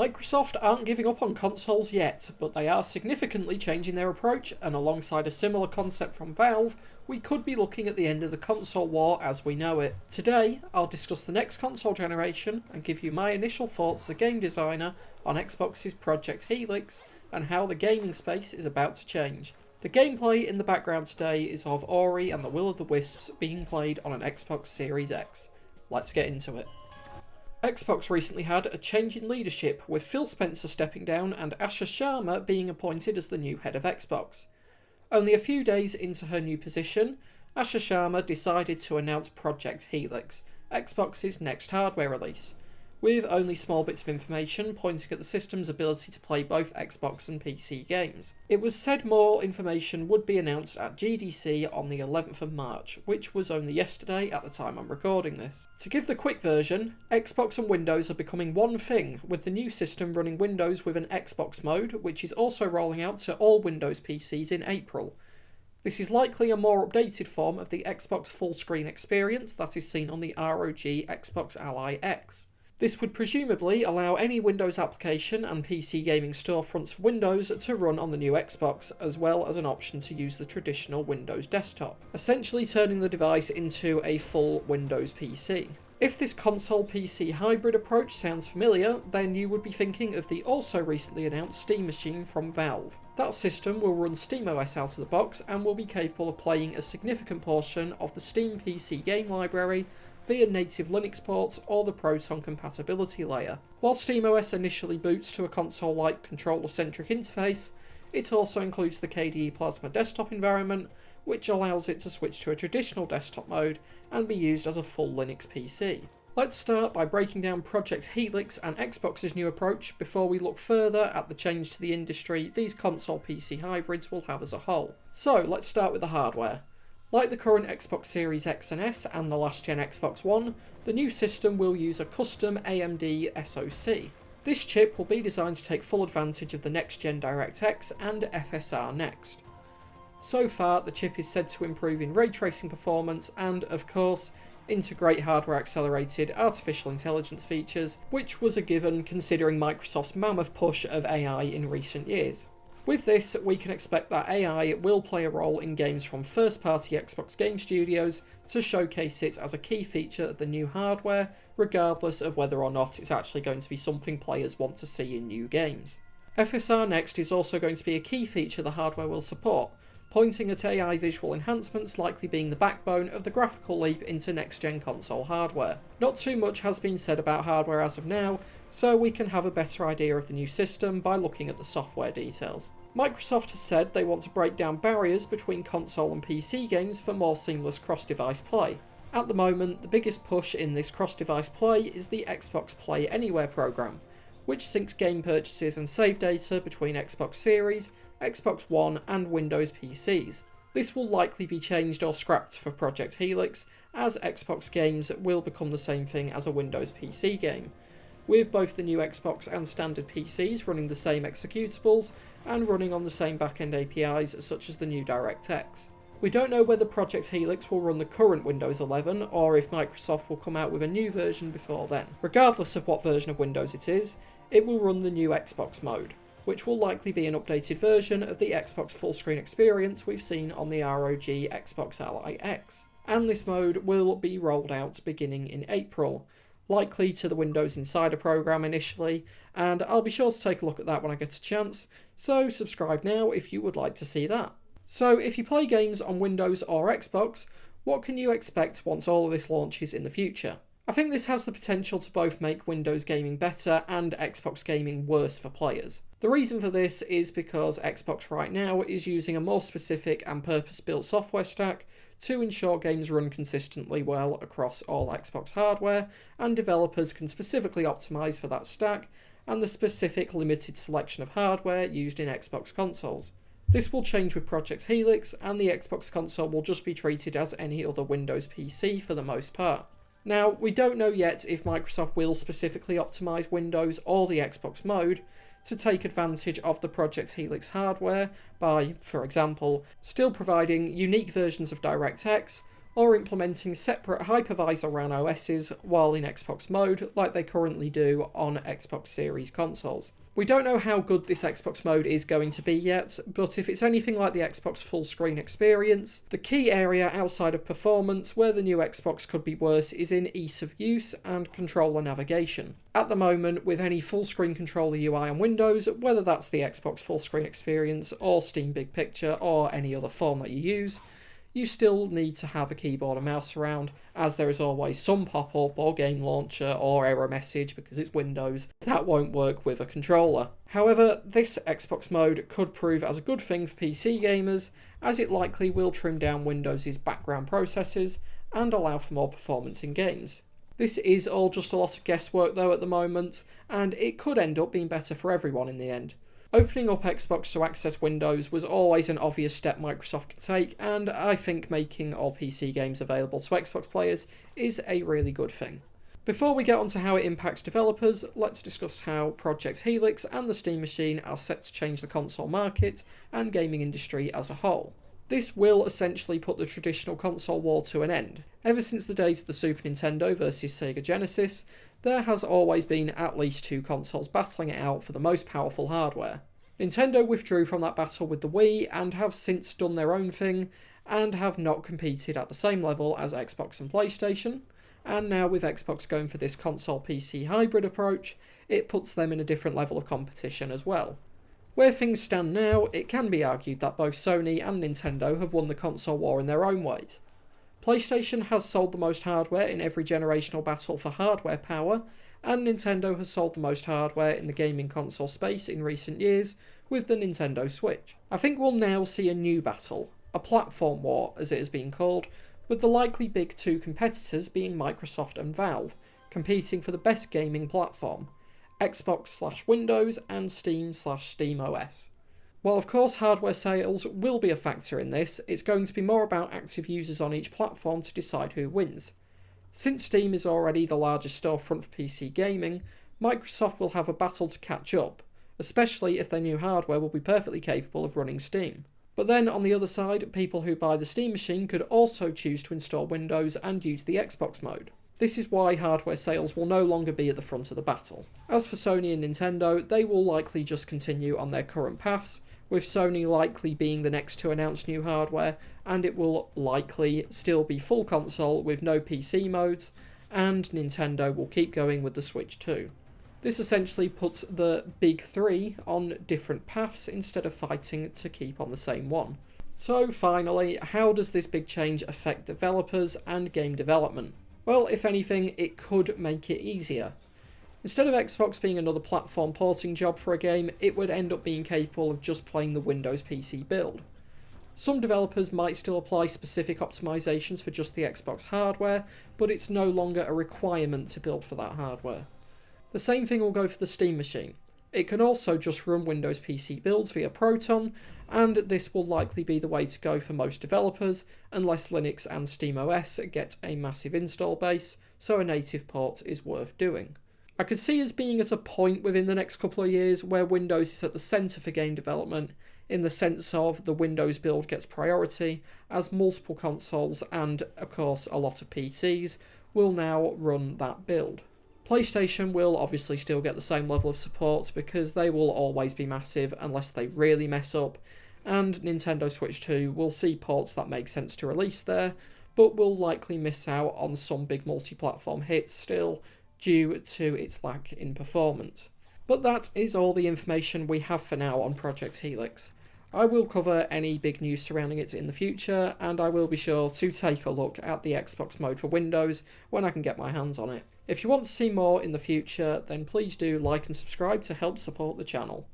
Microsoft aren't giving up on consoles yet, but they are significantly changing their approach, and alongside a similar concept from Valve, we could be looking at the end of the console war as we know it. Today, I'll discuss the next console generation and give you my initial thoughts as a game designer on Xbox's Project Helix and how the gaming space is about to change. The gameplay in the background today is of Ori and the Will of the Wisps being played on an Xbox Series X. Let's get into it. Xbox recently had a change in leadership, with Phil Spencer stepping down and Asha Sharma being appointed as the new head of Xbox. Only a few days into her new position, Asha Sharma decided to announce Project Helix, Xbox's next hardware release, with only small bits of information pointing at the system's ability to play both Xbox and PC games. It was said more information would be announced at GDC on the 11th of March, which was only yesterday at the time I'm recording this. To give the quick version, Xbox and Windows are becoming one thing, with the new system running Windows with an Xbox mode, which is also rolling out to all Windows PCs in April. This is likely a more updated form of the Xbox full screen experience that is seen on the ROG Xbox Ally X. This would presumably allow any Windows application and PC gaming storefronts for Windows to run on the new Xbox, as well as an option to use the traditional Windows desktop, essentially turning the device into a full Windows PC. If this console PC hybrid approach sounds familiar, then you would be thinking of the also recently announced Steam machine from Valve. That system will run SteamOS out of the box and will be capable of playing a significant portion of the Steam PC game library via native Linux ports or the Proton compatibility layer. While SteamOS initially boots to a console-like controller-centric interface, it also includes the KDE Plasma desktop environment, which allows it to switch to a traditional desktop mode and be used as a full Linux PC. Let's start by breaking down Project Helix and Xbox's new approach before we look further at the change to the industry these console PC hybrids will have as a whole. So let's start with the hardware. Like the current Xbox Series X and S and the last-gen Xbox One, the new system will use a custom AMD SoC. This chip will be designed to take full advantage of the next-gen DirectX and FSR Next. So far, the chip is said to improve in ray tracing performance and, of course, integrate hardware-accelerated artificial intelligence features, which was a given considering Microsoft's mammoth push of AI in recent years. With this, we can expect that AI will play a role in games from first-party Xbox game studios to showcase it as a key feature of the new hardware, regardless of whether or not it's actually going to be something players want to see in new games. FSR Next is also going to be a key feature the hardware will support, pointing at AI visual enhancements likely being the backbone of the graphical leap into next-gen console hardware. Not too much has been said about hardware as of now, so we can have a better idea of the new system by looking at the software details. Microsoft has said they want to break down barriers between console and PC games for more seamless cross-device play. At the moment, the biggest push in this cross-device play is the Xbox Play Anywhere program, which syncs game purchases and save data between Xbox Series, Xbox One and Windows PCs. This will likely be changed or scrapped for Project Helix, as Xbox games will become the same thing as a Windows PC game, with both the new Xbox and standard PCs running the same executables and running on the same back-end APIs such as the new DirectX. We don't know whether Project Helix will run the current Windows 11 or if Microsoft will come out with a new version before then. Regardless of what version of Windows it is, it will run the new Xbox mode, which will likely be an updated version of the Xbox full screen experience we've seen on the ROG Xbox Ally X. And this mode will be rolled out beginning in April, likely to the Windows Insider program initially, and I'll be sure to take a look at that when I get a chance, so subscribe now if you would like to see that. So if you play games on Windows or Xbox, what can you expect once all of this launches in the future? I think this has the potential to both make Windows gaming better and Xbox gaming worse for players. The reason for this is because Xbox right now is using a more specific and purpose-built software stack to ensure games run consistently well across all Xbox hardware, and developers can specifically optimize for that stack and the specific limited selection of hardware used in Xbox consoles. This will change with Project Helix, and the Xbox console will just be treated as any other Windows PC for the most part. Now, we don't know yet if Microsoft will specifically optimize Windows or the Xbox mode to take advantage of the Project Helix hardware by, for example, still providing unique versions of DirectX or implementing separate hypervisor around OSs while in Xbox mode like they currently do on Xbox Series consoles. We don't know how good this Xbox mode is going to be yet, but if it's anything like the Xbox full screen experience, the key area outside of performance where the new Xbox could be worse is in ease of use and controller navigation. At the moment, with any full screen controller UI on Windows, whether that's the Xbox full screen experience or Steam Big Picture or any other form that you use, you still need to have a keyboard and mouse around, as there is always some pop-up or game launcher or error message because it's Windows that won't work with a controller. However, this Xbox mode could prove as a good thing for PC gamers, as it likely will trim down Windows' background processes and allow for more performance in games. This is all just a lot of guesswork though at the moment, and it could end up being better for everyone in the end. Opening up Xbox to access Windows was always an obvious step Microsoft could take, and I think making all PC games available to Xbox players is a really good thing. Before we get on to how it impacts developers, let's discuss how Project Helix and the Steam Machine are set to change the console market and gaming industry as a whole. This will essentially put the traditional console war to an end. Ever since the days of the Super Nintendo versus Sega Genesis, there has always been at least two consoles battling it out for the most powerful hardware. Nintendo withdrew from that battle with the Wii and have since done their own thing and have not competed at the same level as Xbox and PlayStation, and now with Xbox going for this console PC hybrid approach, it puts them in a different level of competition as well. Where things stand now, it can be argued that both Sony and Nintendo have won the console war in their own ways. PlayStation has sold the most hardware in every generational battle for hardware power, and Nintendo has sold the most hardware in the gaming console space in recent years with the Nintendo Switch. I think we'll now see a new battle, a platform war as it has been called, with the likely big two competitors being Microsoft and Valve, competing for the best gaming platform, Xbox/Windows and Steam/SteamOS. While of course hardware sales will be a factor in this, it's going to be more about active users on each platform to decide who wins. Since Steam is already the largest storefront for PC gaming, Microsoft will have a battle to catch up, especially if their new hardware will be perfectly capable of running Steam. But then on the other side, people who buy the Steam machine could also choose to install Windows and use the Xbox mode. This is why hardware sales will no longer be at the front of the battle. As for Sony and Nintendo, they will likely just continue on their current paths, with Sony likely being the next to announce new hardware, and it will likely still be full console with no PC modes, and Nintendo will keep going with the Switch 2. This essentially puts the big three on different paths instead of fighting to keep on the same one. So finally, how does this big change affect developers and game development? Well, if anything, it could make it easier. Instead of Xbox being another platform porting job for a game, it would end up being capable of just playing the Windows PC build. Some developers might still apply specific optimizations for just the Xbox hardware, but it's no longer a requirement to build for that hardware. The same thing will go for the Steam machine. It can also just run Windows PC builds via Proton, and this will likely be the way to go for most developers, unless Linux and SteamOS get a massive install base, so a native port is worth doing. I could see us being at a point within the next couple of years where Windows is at the centre for game development, in the sense of the Windows build gets priority, as multiple consoles and, of course, a lot of PCs will now run that build. PlayStation will obviously still get the same level of support because they will always be massive unless they really mess up, and Nintendo Switch 2 will see ports that make sense to release there, but will likely miss out on some big multi-platform hits still, due to its lack in performance. But that is all the information we have for now on Project Helix. I will cover any big news surrounding it in the future, and I will be sure to take a look at the Xbox mode for Windows when I can get my hands on it. If you want to see more in the future, then please do like and subscribe to help support the channel.